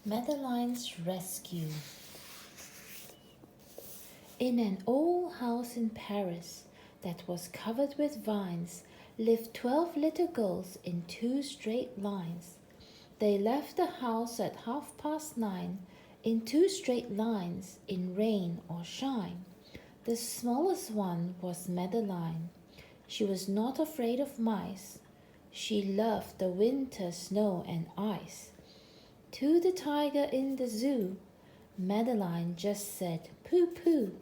Madeleine's Rescue. In an old house in Paris that was covered with vines lived 12 little girls in 2 straight lines. They left the house at 9:30 in 2 straight lines in rain or shine. The smallest one was Madeleine. She was not afraid of mice. She loved the winter snow and ice. To the tiger in the zoo, Madeleine just said pooh pooh.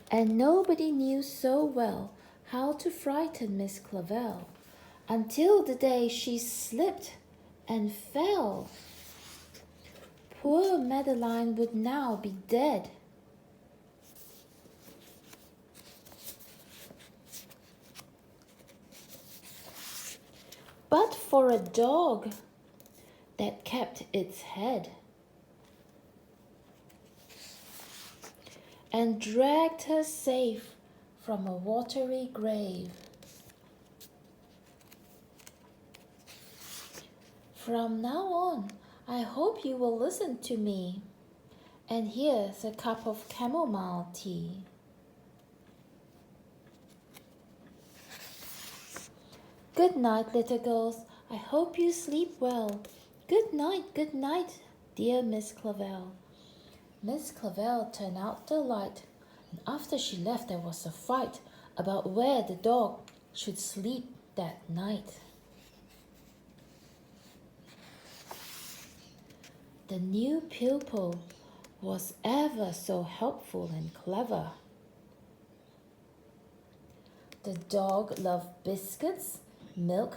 And nobody knew so well how to frighten Miss Clavel until the day she slipped and fell. Poor Madeleine would now be dead. But for a dog that kept its head and dragged her safe from a watery grave. From now on, I hope you will listen to me. And here's a cup of chamomile tea. Good night, little girls. I hope you sleep well. Good night, dear Miss Clavel. Miss Clavel turned out the light, and after she left there was a fight about where the dog should sleep that night. The new pupil was ever so helpful and clever. The dog loved biscuits, milk,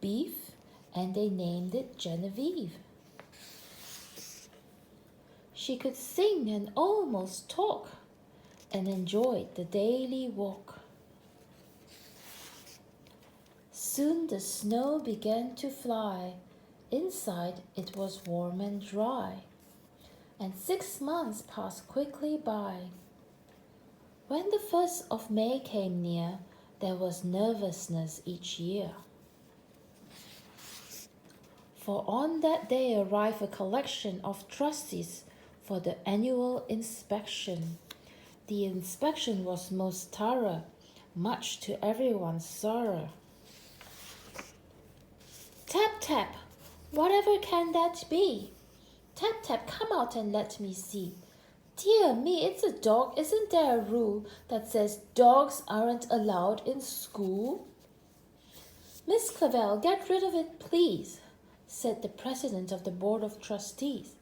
beef, and they named it Genevieve. She could sing and almost talk and enjoyed the daily walk. Soon the snow began to fly. Inside it was warm and dry, and 6 months passed quickly by. When the 1st of May came near, there was nervousness each year. For on that day arrived a collection of trustees for the annual inspection. The inspection was most thorough, much to everyone's sorrow. Tap, tap, whatever can that be? Tap, tap, come out and let me see. Dear me, it's a dog. Isn't there a rule that says dogs aren't allowed in school? Miss Clavel, get rid of it, please, said the president of the board of trustees.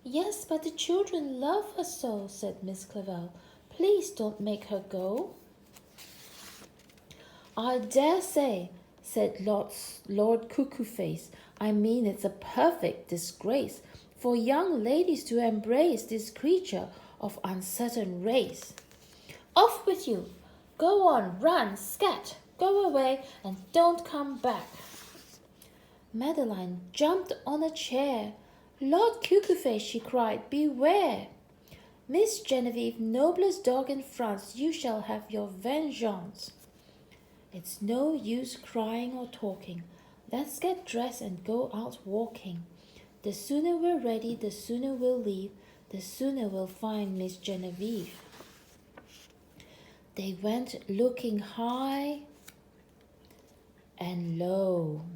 Yes, but the children love her so, said Miss Clavel. Please don't make her go. I dare say, said Lord Cuckoo-Face. I mean, it's a perfect disgrace for young ladies to embrace this creature of uncertain race. Off with you! Go on, run, scat, go away, and don't come back. Madeleine jumped on a chair. Lord Cuckoo-Face, she cried, beware! Miss Genevieve, noblest dog in France, you shall have your vengeance. It's no use crying or talking. Let's get dressed and go out walking. The sooner we're ready, the sooner we'll leave, the sooner we'll find Miss Genevieve. They went looking high and low.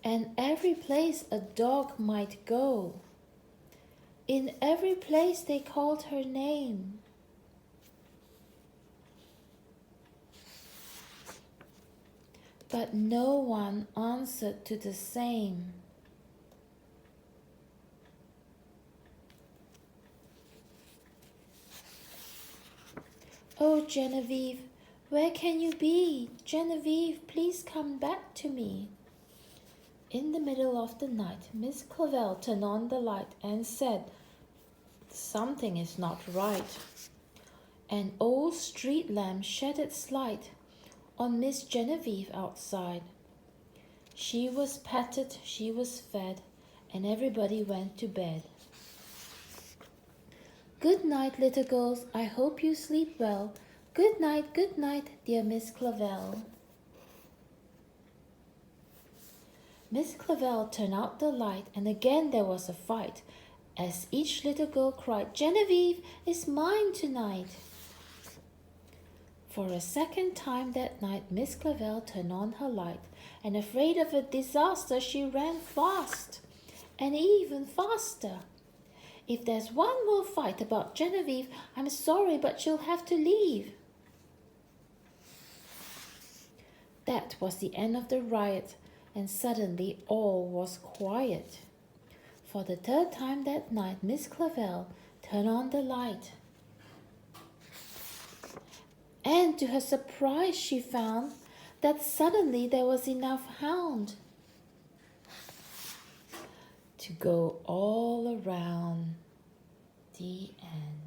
And every place a dog might go, in every place they called her name. But no one answered to the same. Oh, Genevieve, where can you be? Genevieve, please come back to me. In the middle of the night, Miss Clavel turned on the light and said, something is not right. An old street lamp shed its light on Miss Genevieve outside. She was petted, she was fed, and everybody went to bed. Good night, little girls. I hope you sleep well. Good night, dear Miss Clavel. Miss Clavell turned out the light, and again there was a fight, as each little girl cried, "Genevieve is mine tonight." For a second time that night, Miss Clavell turned on her light, and afraid of a disaster, she ran fast, and even faster. "If there's one more fight about Genevieve, I'm sorry, but she'll have to leave." That was the end of the riot, and suddenly all was quiet. For the third time that night, Miss Clavell turned on the light. And to her surprise, she found that suddenly there was enough hound to go all around. The end.